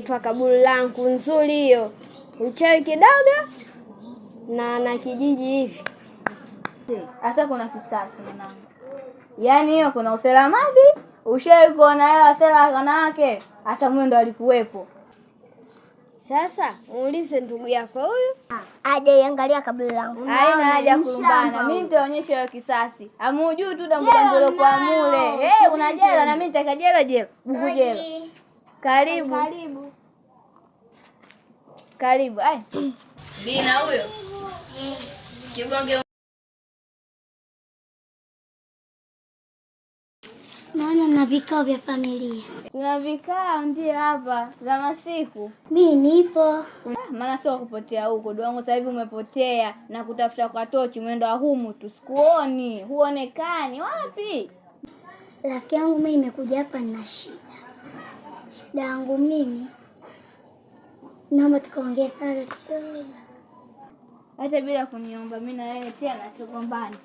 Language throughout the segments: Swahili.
inaitwa kaburi langu, nzuri hiyo. Uchawi kidogo na kijiji hivi. Sasa kuna kisasi mwanangu. Yaani hiyo kuna uselamavi, ushawahi kuona yeye asela wanawake, hasa mwe ndo alikuwepo. Sasa muulize ndugu yako huyu. Aje angalia kaburi langu. Haina haja kulumbana. Mimi nitaonyesha hiyo kisasi. Amujui tu dambulo kwa mule. Una jela na mimi nitaka jela. Buku jela. Karibu. Karibu. Ai. Bina huyo. Kibonge. Naona na vikao vya familia. Kuna vikao ndio hapa za masiku. Mimi nipo. Maana sio kupotea huko. Doangu sasa hivi umepotea na kutafuta kwa tochi mwendo wa humu tu. Sikuoni, huonekani wapi? Rafiki yangu mimi nimekuja hapa nina shida. Shida yangu mimi. Naomba tukaongee pale kidogo. Hata bila kuniomba mimi na wewe tena tugombane.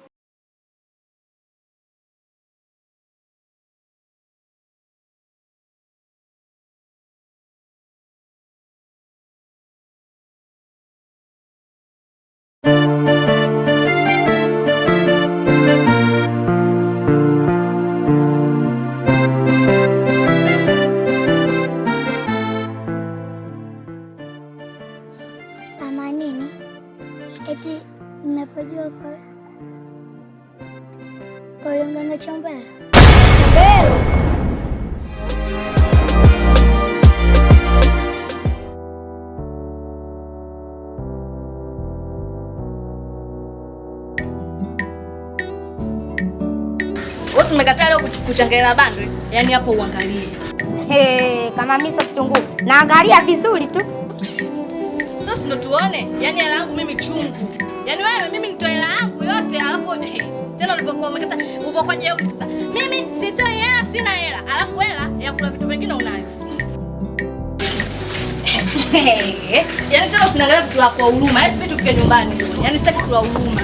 Eti mnapojua kwa Mganga Chombero. Wewe umekataa leo kuchangalia bando, yaani hapo uangalie. Kama mimi sio kitunguu. Naangalia vizuri tu. Sasa ndo tuone, yaani hela yangu mimi chungu. Yaani wewe mimi nitoe hela yangu yote alafu tena ulivyokuwa umekata ulivyokuwa jeuri sasa. Mimi sitoi hela, sina hela. Alafu hela ya kula vitu vingine unayo. Yaani tena usinaangalia sura kwa huruma. Yaani sisi tufike nyumbani. Yaani sitaki sura huruma.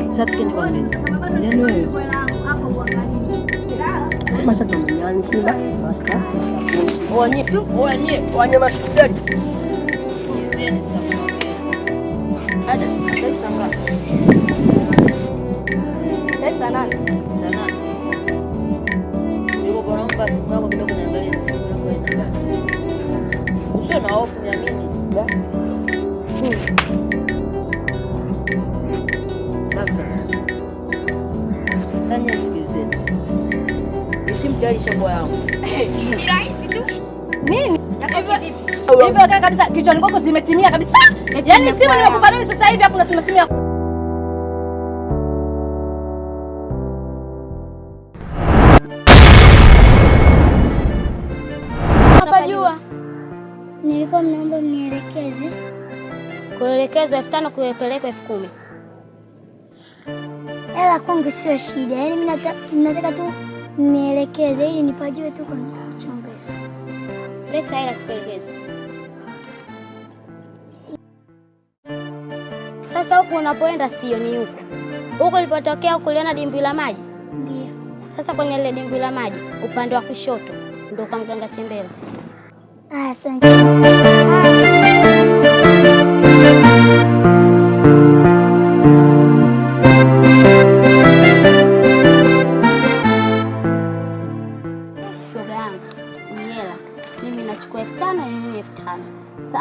Sasa kile wapi? Yaani wewe. Sasa tunanyani sina master. Wanye masisteri. Sikizeni sasa. Ada, sasa sanga. Sasa nani? Sana. Niko bora mpa simu yako kidogo niangalie simu yako ina gani. Usio na hofu niamini. Sasa. Sanya sikizeni. Nisimtali shamba yangu. Ni rahisi tu. Nini? Hivyo kaka kabisa kichwani kwako zimetimia kabisa. Yaani simu nimekupa nini sasa hivi afu unasema simu yako. Unapajua? Nilikuwa mnaomba mnielekeze. Kuelekezwa 5,000 kuipeleka 10,000. Hela kwangu sio shida. Yaani mimi nataka tu nielekeze ili nipajue tu kwa Chombero. Leta hela tukuelekeze. Sasa huko unapoenda sio ni huko. Huko ulipotokea kuliona dimbwi la maji? Ndio. Sasa kwenye ile dimbwi la maji upande wa kushoto ndio kwa Mganga Chombero. Asante.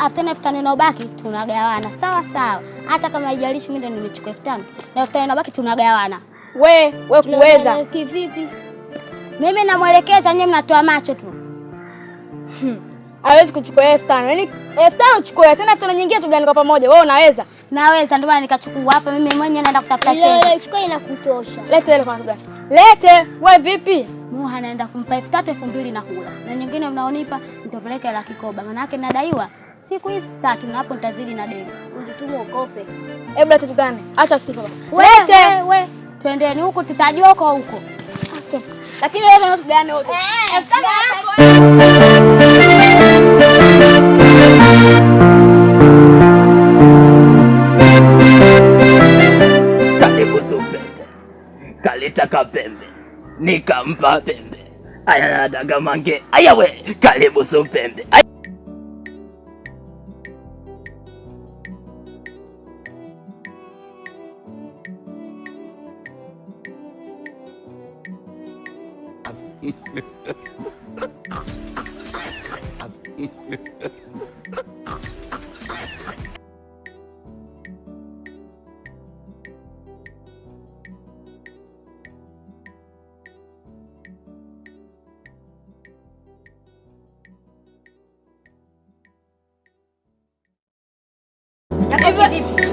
After 5,000 inabaki tunagawana sawa. Hata kama haijalishi mimi ndio nimechukua 5,000 na 5,000 inabaki tunagawana. We kuweza. Kivipi? Mimi namuelekeza nyewe mnatoa macho tu. Hawezi kuchukua 5,000. Yaani 5,000 uchukue tena 5,000 nyingine tugane kwa pamoja. Wewe unaweza? Naweza ndio maana nikachukua hapa mimi mwenyewe naenda kutafuta change. Ile ifika inakutosha. Lete ile kwa ndugu. Lete. Wewe vipi? Muha naenda kumpa 3,000 2,000 na kula. Na nyingine mnaonipa nitapeleka la kikoba. Maana yake nadaiwa siku hizi 3 na hapo nitazidi na deni. Ujitume ukope. Hebu lete tugane. Acha sifa baba. Lete. We. Twendeni huko tutajua huko. Okay. Lakini wewe tugane wote. Karibu Zubeda. Kaleta kapembe. Nikampa pembe. Aya nataka mange. Aya we, karibu Supembe.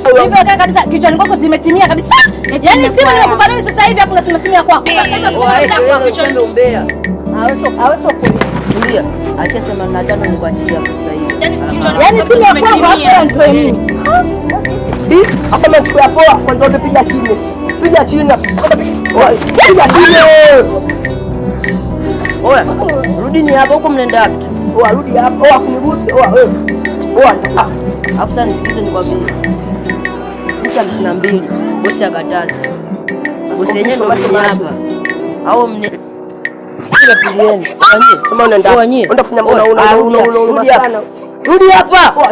Hivyo kaka kabisa kichwani kwako zimetimia kabisa. Yaani simu nimekupa nini sasa hivi afu unasema simu ya kwako. Sasa umbea. Haweso kulia. Acha sema na tano nikuachia sasa hivi. Yaani simu ya kwako afu nitoe nini? Asema chukua poa kwanza unapiga chini. Piga chini. Piga chini. Oya, rudi ni hapo huko mnaenda wapi? Oya, rudi hapo. Oya, usiniguse. Oya, wewe. Oya, afisa nisikize nikwambie. Sisi 52 bosi akataza. Bosi yenyewe ndo hapa. Hao mne pilieni. Sema unaenda. Unaenda kufanya una sana. Rudi hapa.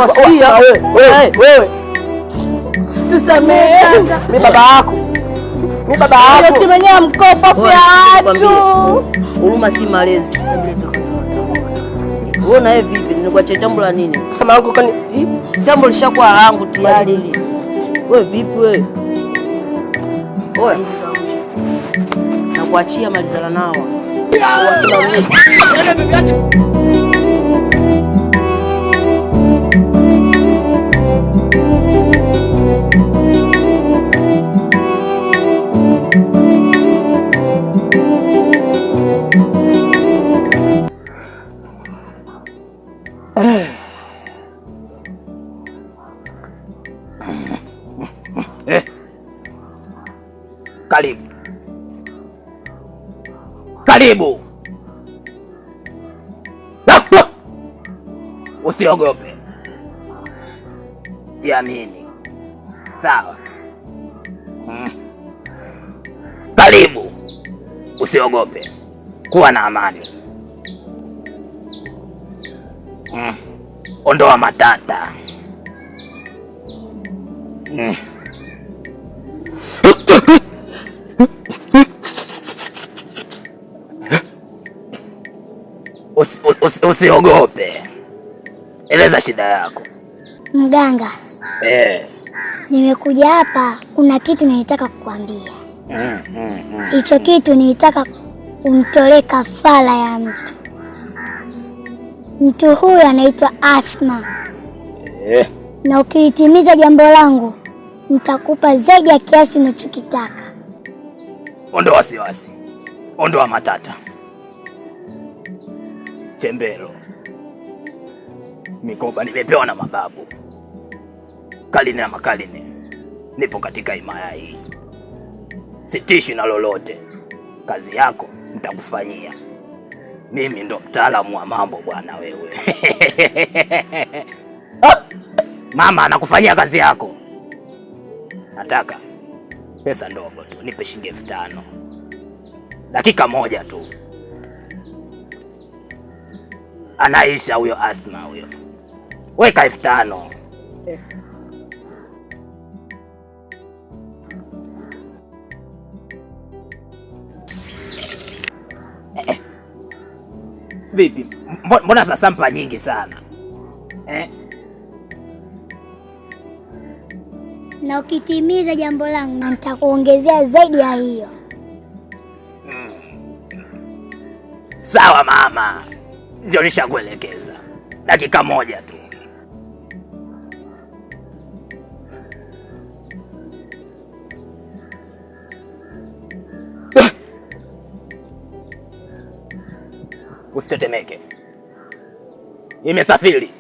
Sikia wewe. Tusamee. Mimi baba yako. Hiyo simu yenyewe mkopa vya watu. Huruma si malezi. Wewe na hivi vipi? Nikuache tambo la nini? Sema yangu kwani tambo lishakuwa langu tayari hili. Wewe vipi wewe? Oya. Nakuachia malizana nao. Wasema nini? Karibu. Usiogope. Yamini. Sawa. Karibu. Usiogope. Kuwa na amani. Ondoa matata. Usiogope. Eleza shida yako. Mganga. Nimekuja hapa, kuna kitu nilitaka kukwambia. Hicho kitu nilitaka umtolee kafara ya mtu. Mtu huyu anaitwa Asma. Na ukilitimiza jambo langu, nitakupa zaidi ya kiasi unachokitaka. Ondoa wasiwasi. Ondoa matata. Chembero. Mikoba nimepewa na mababu. Kaline na makaline. Nipo katika himaya hii. Sitishi na lolote. Kazi yako nitakufanyia. Mimi ndo mtaalamu wa mambo bwana wewe. Mama anakufanyia kazi yako. Nataka pesa ndogo tu, nipe shilingi 5,000. Dakika moja tu. Anaisha huyo Asma huyo. Weka 5,000. Vipi? Mbona sasa mpa nyingi sana? Na ukitimiza jambo langu nitakuongezea zaidi ya hiyo. Sawa mama. Ndio nishakuelekeza. Dakika moja tu. Usitetemeke. Imesafiri.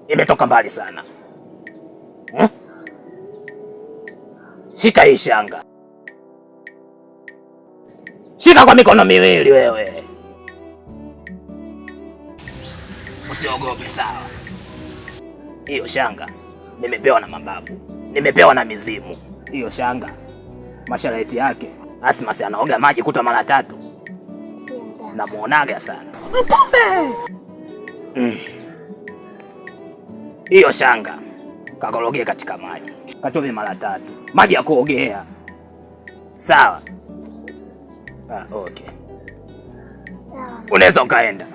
Imetoka mbali sana. Shika hii shanga. Shika kwa mikono miwili wewe. Usiogope sawa. Hiyo shanga nimepewa na mababu. Nimepewa na mizimu. Hiyo shanga masharti yake Asma si anaoga maji kutwa mara 3. namuonaga sana. Mkumbe! Hiyo shanga kakorogea katika maji, kachove mara 3, maji ya kuogea. Sawa? Okay. Sawa. Unaweza ukaenda.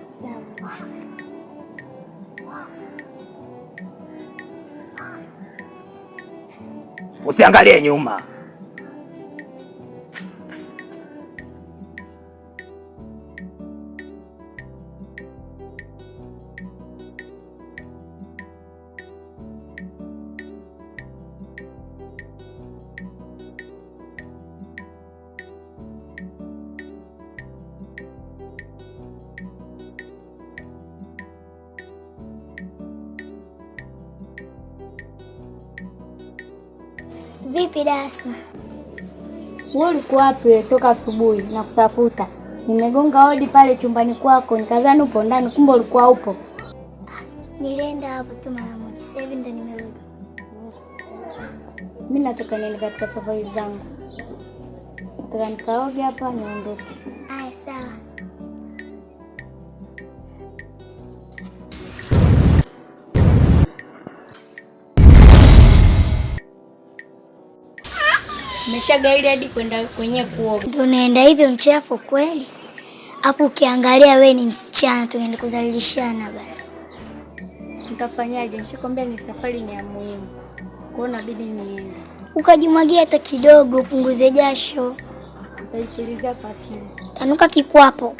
Sawa. Usiangalie nyuma. Vipi Dasma? Wewe ulikuwa wapi toka asubuhi na kutafuta? Nimegonga hodi pale chumbani kwako, nikadhani upo ndani, kumbe ulikuwa upo. Nilienda hapo tu mara moja. Sasa hivi ndo nimerudi. Mimi natoka nini katika safari zangu. Nataka nikaoge hapa niondoke. Aya, sawa. Nimeshagaili hadi kwenda kwenye kuoga. Ndio unaenda hivyo mchafu kweli? Hapo ukiangalia we ni msichana, tunaenda kuzalilishana bana. Nitafanyaje? Nishakwambia ni safari ni ya muhimu. Kwa hiyo inabidi niende. Ukajimwagia hata kidogo upunguze jasho. Nitaipelezea pakini. Tanuka kikwapo.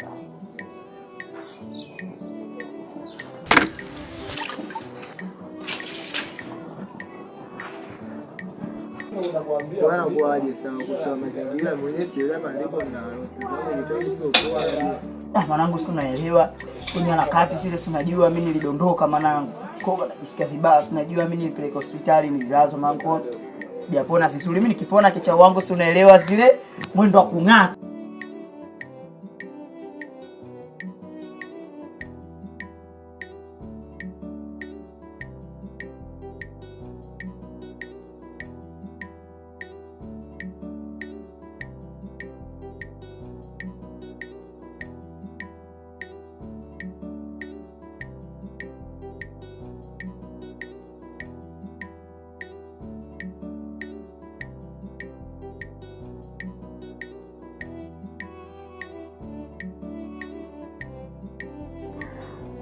Bwana kuaje sana kusoma mazingira mwenyewe sio hapa ndipo na nitoki sio kwa. Mwanangu si unaelewa. Kwenye harakati sisi si unajua mimi nilidondoka mwanangu. Koga najisikia vibaya, si unajua mimi nilipeleka hospitali nilazwa mangu. Sijapona vizuri. Mimi nikipona kicha wangu si unaelewa zile mwendo wa kung'aa.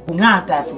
Kung'ata tu.